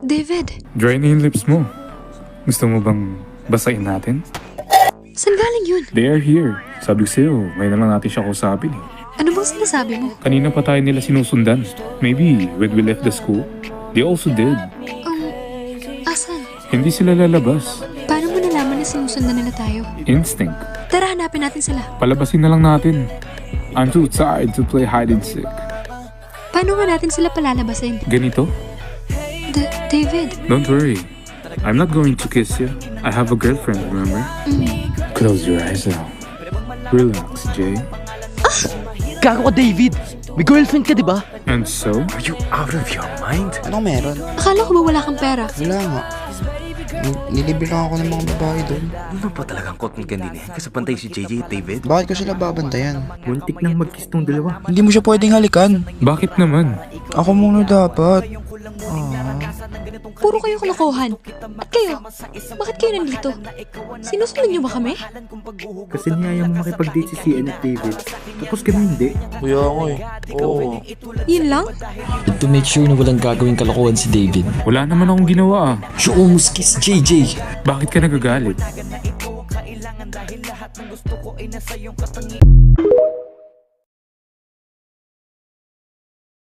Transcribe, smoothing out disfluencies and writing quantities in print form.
David, Dry na yung lips mo. Gusto mo bang basahin natin? saan galing yun? They are here. Sabi ko sa'yo, ngayon na lang natin siya kausapin eh. Ano bang sinasabi mo? Kanina pa tayo nila sinusundan. Maybe when we left the school, they also did. Asan? Hindi sila lalabas. Paano mo nalaman na sinusundan nila tayo? Instinct. Tara, hanapin natin sila. Palabasin na lang natin. I'm too tired to play hide and seek. Paano nga natin sila palalabasin? Ganito? David, Don't worry. I'm not going to kiss you. I have a girlfriend, remember? Close your eyes now. Relax, Jay. Gago ka, David! May girlfriend ka, di ba? And so? Are you out of your mind? Anong meron? akala ko ba wala kang pera? Wala nga. Nilibre lang ako ng mga babae doon. Ano pa talagang cotton candy na yan? Kasabantay si JJ at David? Bakit ko sila babantayan? Muntik nang mag-kiss tong dalawa. Hindi mo siya pwedeng halikan. Bakit naman? Ako muna dapat. Puro kayo kalokohan. At kayo? Bakit kayo nandito? Sinusunod niyo ba kami? Kasi niyaya mo makipag-date si CN at David. Tapos kami hindi. Kuya ako eh. Oo. Yun lang? To make sure na walang gagawing kalokohan si David. Wala naman akong ginawa ah. You almost kissed JJ. Bakit ka nagagalit?